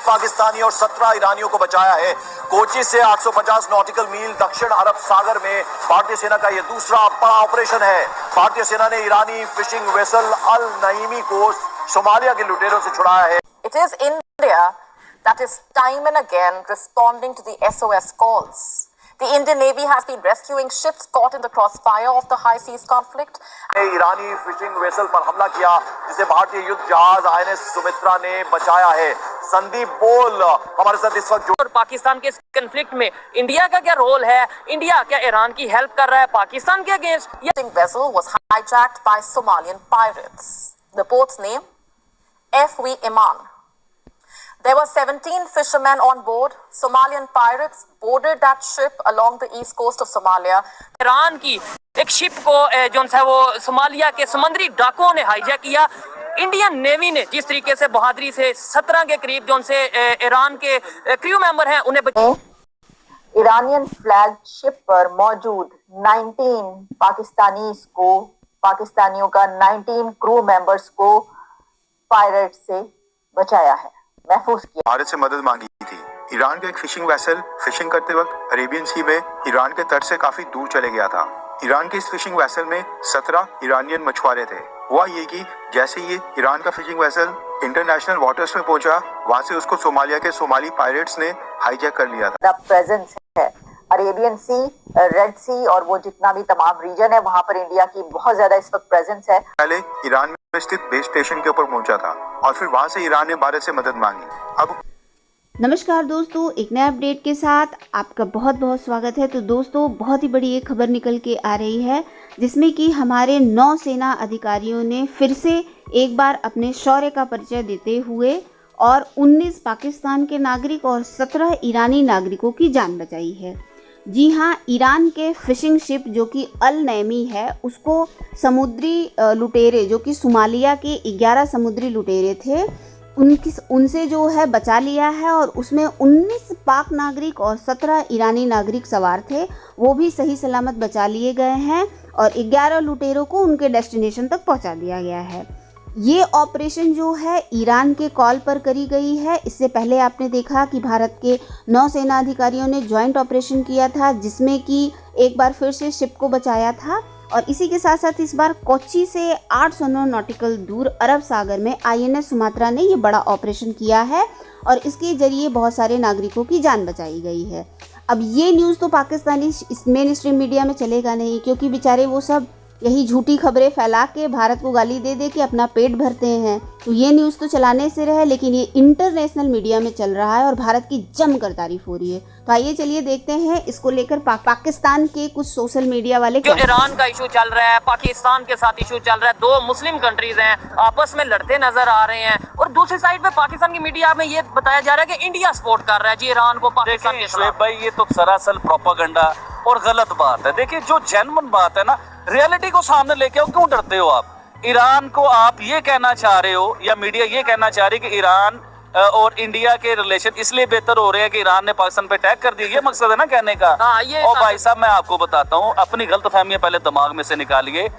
पाकिस्तानी और 17 ईरानियों को बचाया है। कोची से 850 नॉटिकल मील दक्षिण अरब सागर में भारतीय सेना का यह दूसरा बड़ा ऑपरेशन है। भारतीय सेना ने ईरानी फिशिंग वेसल अल नईमी को सोमालिया के लुटेरों से छुड़ाया है। It is India that is time and again responding to the SOS calls. The Indian Navy has been rescuing ships caught in the crossfire of the high seas conflict. Irani fishing vessel पर हमला किया जिसे भारतीय युद्ध जहाज INS Sumitra ने बचाया है। संदीप बोल हमारे साथ इस वक्त और पाकिस्तान के इस कन्फ्लिक्ट में इंडिया का क्या रोल है? इंडिया क्या ईरान की हेल्प कर रहा है पाकिस्तान के against? The vessel was hijacked by Somalian pirates. The port's name, FV Iman. There were 17 fishermen on board. Somalian pirates boarded that ship along the east coast of Somalia. Iran की एक ship को जो है वो Somalia के समुद्री डाकुओं ने हाईजैक किया। इंडियन नेवी ने जिस तरीके से बहादुरी से 17 के करीब जो उनसे ईरान के क्रू मेंबर हैं उन्हें ईरानियन फ्लैग शिप पर मौजूद 19 पाकिस्तानियों का 19 क्रू मेंबर्स को पायरेट से बचाया है, महफूज किया। भारत से मदद मांगी थी। ईरान का एक फिशिंग वेसल फिशिंग करते वक्त अरेबियन सी में ईरान के तट से काफी दूर चले गया था। ईरान के इस फिशिंग वेसल में 17 ईरानियन मछुआरे थे। हुआ ये कि जैसे ये ईरान का फिशिंग वेसल इंटरनेशनल वाटर्स में पहुंचा, वहां से उसको सोमालिया के सोमाली पायरेट्स ने हाईजैक कर लिया था। प्रेजेंस है अरेबियन सी, रेड सी और वो जितना भी तमाम रीजन है वहां पर इंडिया की बहुत ज्यादा इस वक्त प्रेजेंस है। पहले ईरान में स्थित बेस स्टेशन के ऊपर पहुंचा था और फिर वहां से ईरान ने भारत से मदद मांगी। अब नमस्कार दोस्तों, एक नए अपडेट के साथ आपका बहुत बहुत स्वागत है। तो दोस्तों, बहुत ही बड़ी एक खबर निकल के आ रही है जिसमें कि हमारे नौसेना अधिकारियों ने फिर से एक बार अपने शौर्य का परिचय देते हुए और 19 पाकिस्तान के नागरिक और 17 ईरानी नागरिकों की जान बचाई है। जी हाँ, ईरान के फिशिंग शिप जो कि अल नैमी है उसको समुद्री लुटेरे जो कि सोमालिया के 11 समुद्री लुटेरे थे उनसे जो है बचा लिया है और उसमें 19 पाक नागरिक और 17 ईरानी नागरिक सवार थे, वो भी सही सलामत बचा लिए गए हैं और 11 लुटेरों को उनके डेस्टिनेशन तक पहुंचा दिया गया है। ये ऑपरेशन जो है ईरान के कॉल पर करी गई है। इससे पहले आपने देखा कि भारत के नौसेना अधिकारियों ने जॉइंट ऑपरेशन किया था जिसमें कि एक बार फिर से शिप को बचाया था और इसी के साथ साथ इस बार कोच्चि से 809 नॉटिकल दूर अरब सागर में INS सुमात्रा ने ये बड़ा ऑपरेशन किया है और इसके जरिए बहुत सारे नागरिकों की जान बचाई गई है। अब ये न्यूज़ तो पाकिस्तानी मेन स्ट्रीम मीडिया में चलेगा नहीं, क्योंकि बेचारे वो सब यही झूठी खबरें फैला के भारत को गाली दे दे के अपना पेट भरते हैं। तो ये न्यूज़ तो चलाने से रहे, लेकिन ये इंटरनेशनल मीडिया में चल रहा है और भारत की जमकर तारीफ हो रही है। तो आइए चलिए देखते हैं इसको लेकर पाकिस्तान के कुछ सोशल मीडिया वाले जो ईरान का इशू चल रहा है, पाकिस्तान के साथ इशू चल रहा है, दो मुस्लिम कंट्रीज हैं आपस में लड़ते नजर आ रहे हैं और दूसरी साइड पे पाकिस्तान की मीडिया में ये बताया जा रहा है कि इंडिया सपोर्ट कर रहा है जी ईरान को पाकिस्तान के खिलाफ। भाई ये तो सरासर प्रोपेगेंडा और गलत बात है। देखिए जो जेन्युइन बात है ना, रियलिटी को सामने लेके आओ। क्यों डरते हो आप? ईरान को आप ये कहना चाह रहे हो या मीडिया ये कहना चाह रही है कि ईरान और इंडिया के रिलेशन इसलिए बेहतर हो रहे हैं कि ईरान ने पाकिस्तान पे अटैक कर दिया, ये मकसद है ना कहने का। और भाई साहब मैं आपको बताता हूँ, अपनी गलतफहमियां पहले दिमाग में से निकालिए।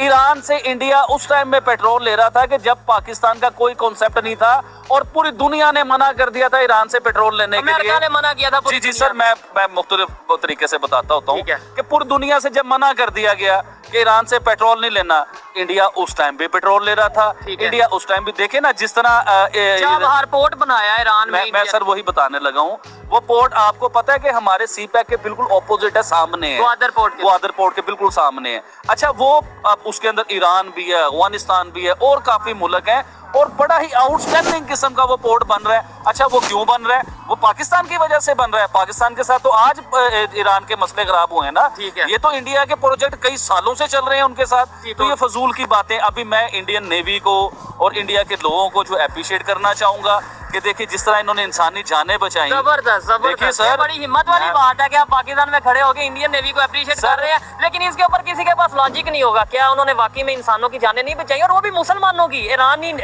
ईरान से इंडिया उस टाइम में पेट्रोल ले रहा था कि जब पाकिस्तान का कोई कॉन्सेप्ट नहीं था और पूरी दुनिया ने मना कर दिया था ईरान से पेट्रोल लेने के लिए। अमेरिका ने मना किया था। जी सर, मैं मुख्तलिफ तरीके से बताता होता हूँ कि पूरी दुनिया से जब मना कर दिया गया कि ईरान से पेट्रोल नहीं लेना, इंडिया उस टाइम भी पेट्रोल ले रहा था। इंडिया उस टाइम भी देखे ना जिस तरह पोर्ट बनाया ईरान में। मैं सर वही बताने लगा हूँ। वो पोर्ट आपको पता है कि हमारे सीपैक के बिल्कुल ऑपोजिट है, सामने है। ग्वादर पोर्ट के बिल्कुल सामने है। अच्छा, वो उसके अंदर ईरान भी है, अफगानिस्तान भी है और काफी मुल्क हैं और बड़ा ही आउटस्टैंडिंग किस्म का वो पोर्ट बन रहा है। अच्छा, वो क्यों बन रहा है? वो पाकिस्तान की वजह से बन रहा है। पाकिस्तान के साथ तो आज ईरान के मसले खराब हुए हैं ना। ये तो इंडिया के प्रोजेक्ट कई सालों से चल रहे हैं उनके साथ। तो ये फजूल की बातें। अभी मैं इंडियन नेवी को और इंडिया के लोगों को जो अप्रिशिएट करना चाहूंगा कि देखिए जिस तरह इन्होंने इंसानी जानें बचाई। जबरदस्त देखिए सर, बड़ी हिम्मत वाली बात है कि आप पाकिस्तान में खड़े होकर इंडियन नेवी को अप्रिशिएट कर रहे हैं, लेकिन इसके ऊपर किसी के पास लॉजिक नहीं होगा। क्या उन्होंने वाकई में इंसानों की जानें नहीं बचाई और वो भी मुसलमानों की?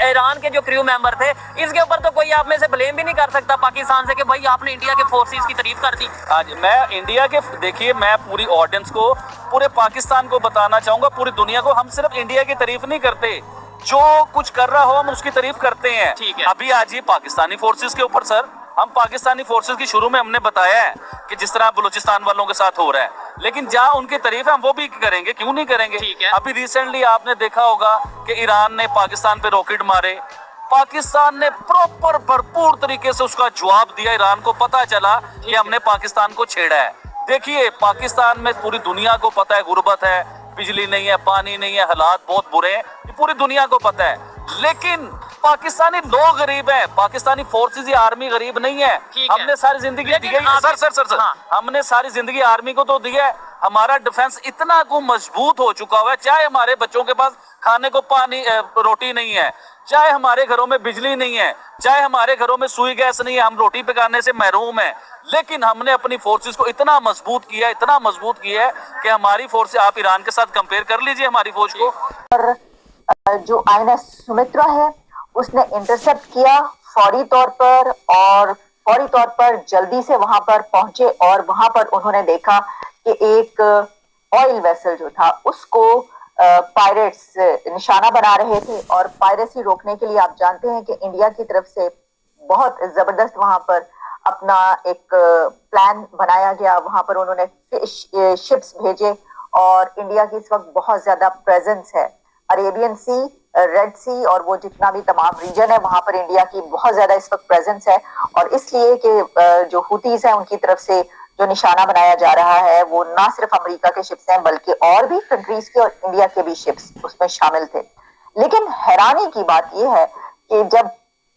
ईरान के जो क्रू मेंबर थे, इसके ऊपर तो कोई आप में से ब्लेम भी नहीं कर सकता पाकिस्तान से कि भाई आपने इंडिया के फोर्सेस की तारीफ कर दी। आज मैं इंडिया के देखिए, मैं पूरी ऑडियंस को, पूरे पाकिस्तान को बताना चाहूंगा, पूरी दुनिया को, हम सिर्फ इंडिया की तारीफ नहीं करते। जो कुछ कर रहा हो हम उसकी तारीफ करते हैं। ठीक है। अभी आज ये पाकिस्तानी फोर्सेस के ऊपर सर, हम पाकिस्तानी फोर्सेस की शुरू में हमने बताया है कि जिस तरह बलूचिस्तान वालों के साथ हो रहा है, लेकिन जहां उनकी तारीफ है हम वो भी करेंगे, क्यों नहीं करेंगे। ठीक है। अभी रिसेंटली आपने देखा होगा कि ईरान ने पाकिस्तान पे रॉकेट मारे, पाकिस्तान ने प्रॉपर भरपूर तरीके से उसका जवाब दिया। ईरान को पता चला कि हमने पाकिस्तान को छेड़ा है। देखिए पाकिस्तान में पूरी दुनिया को पता है गुर्बत है, बिजली नहीं है, पानी नहीं है, हालात बहुत बुरे हैं, ये पूरी दुनिया को पता है। लेकिन पाकिस्तानी लोग गरीब हैं, पाकिस्तानी फोर्सेस या आर्मी गरीब नहीं है। हमने सारी जिंदगी दी है सर हाँ। हमने सारी जिंदगी आर्मी को तो दी है। हमारा डिफेंस इतना को मजबूत हो चुका हुआ है, चाहे हमारे बच्चों के पास खाने को पानी रोटी नहीं है, चाहे हमारे घरों में बिजली नहीं है, चाहे हमारे घरों में सुई गैस नहीं है, हम रोटी पकाने से महरूम हैं, लेकिन हमने अपनी फोर्सेस को इतना मजबूत किया है, इतना मजबूत किया है कि हमारी फोर्स, आप ईरान के साथ कंपेयर कर लीजिए हमारी फौज को। जो INS सुमित्रा है उसने इंटरसेप्ट किया फौरी तौर पर, और फौरी तौर पर जल्दी से वहां पर पहुंचे, और वहां पर उन्होंने देखा कि एक ऑयल वेसल जो था उसको पायरेट्स निशाना बना रहे थे। और पायरेसी रोकने के लिए आप जानते हैं कि इंडिया की तरफ से बहुत जबरदस्त वहां पर अपना एक प्लान बनाया गया। वहां पर उन्होंने शिप्स भेजे, और इंडिया की इस वक्त बहुत ज्यादा प्रेजेंस है अरेबियन सी, रेड सी, और वो जितना भी तमाम रीजन है वहां पर इंडिया की बहुत ज्यादा इस वक्त प्रेजेंस है। और इसलिए कि जो हुतीज हैं उनकी तरफ से जो निशाना बनाया जा रहा है वो ना सिर्फ अमेरिका के शिप्स हैं बल्कि और भी कंट्रीज के और इंडिया के भी शिप्स उसमें शामिल थे। लेकिन हैरानी की बात यह है कि जब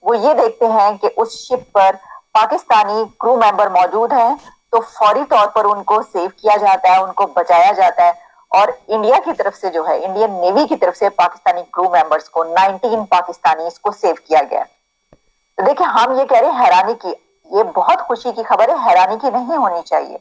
वो ये देखते हैं कि उस शिप पर पाकिस्तानी क्रू मेंबर मौजूद हैं तो फौरी तौर पर उनको सेव किया जाता है, उनको बचाया जाता है। और इंडिया की तरफ से जो है, इंडियन नेवी की तरफ से पाकिस्तानी क्रू मेंबर्स को 19 पाकिस्तानी को सेव किया गया। तो देखिए हम ये कह रहे हैं हैरानी की, ये बहुत खुशी की खबर है, हैरानी की नहीं होनी चाहिए।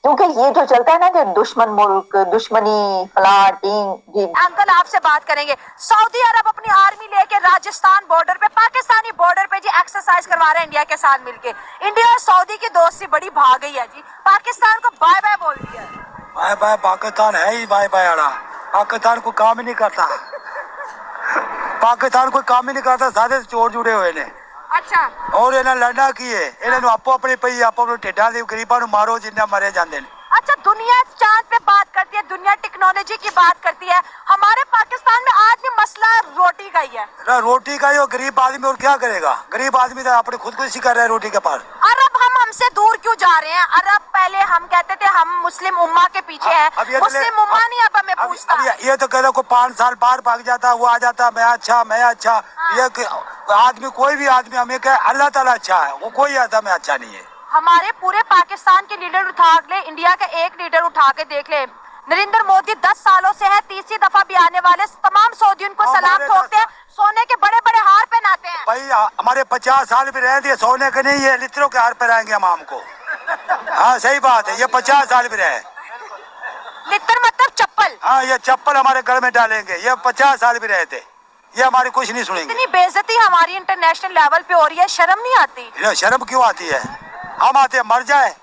क्योंकि ये जो चलता है ना कि दुश्मन मुल्क, दुश्मनी फलां टीम। अंकल आपसे बात करेंगे। सऊदी अरब अपनी आर्मी लेके राजस्थान बॉर्डर पे, पाकिस्तानी बॉर्डर पे जी एक्सरसाइज करवा रहे हैं इंडिया के साथ मिलके। इंडिया और सऊदी की दोस्ती बड़ी भाग गई है जी, पाकिस्तान को बाय बाय बोल दिया है। बाय बाय पाकिस्तान है ही बाय बाय आड़ा, पाकिस्तान कोई काम ही नहीं करता, पाकिस्तान कोई काम ही नहीं करता, सारे चोर जुड़े हुए ने। अच्छा, और इन्हें लड़ना की है, इन्हें आपो अपनी पई आपो अपने टिड्डा दे गरीबां नूं मारो जिन्ने मरे जांदे ने। अच्छा, दुनिया चांद पे बात करती है, दुनिया टेक्नोलॉजी की बात करती है, हमारे पाकिस्तान में आज भी मसला रोटी का ही है। रोटी का ही, और गरीब आदमी और क्या करेगा? गरीब आदमी तो अपनी खुदकुशी कर रहा है रोटी के पार। अरब हम हमसे दूर क्यों जा रहे हैं? अरब पहले हम कहते थे हम मुस्लिम उम्मा के पीछे हैं, मुस्लिम उम्मा नहीं अब हमें पूछता। ये तो कहता को 5 साल बाहर भाग जाता, वो आ जाता मैं अच्छा। ये आदमी, कोई भी आदमी हमें कहे अल्लाह ताला अच्छा है, वो कोई आता मैं अच्छा नहीं है। हमारे पूरे पाकिस्तान के लीडर उठा ले, इंडिया का एक लीडर उठा के देख ले, नरेंद्र मोदी 10 सालों से है, तीसरी दफा भी आने वाले तमाम सऊदी उनको सलाम ठोकते हैं, सोने के बड़े बड़े हार पहनाते हैं। भाई हमारे 50 साल भी रह दिए, सोने के नहीं है, लित्रों के हार पहनाएंगे हम हमको। हाँ सही बात है, ये 50 साल भी रहे। लित्र मतलब चप्पल। हाँ, ये चप्पल हमारे घर में डालेंगे, ये 50 साल भी रहे थे, ये हमारी कुछ नहीं सुनेंगे। इतनी बेइज्जती हमारी इंटरनेशनल लेवल पे हो रही है, शर्म नहीं आती? शर्म क्यों आती है? हम आते हैं मर जाए,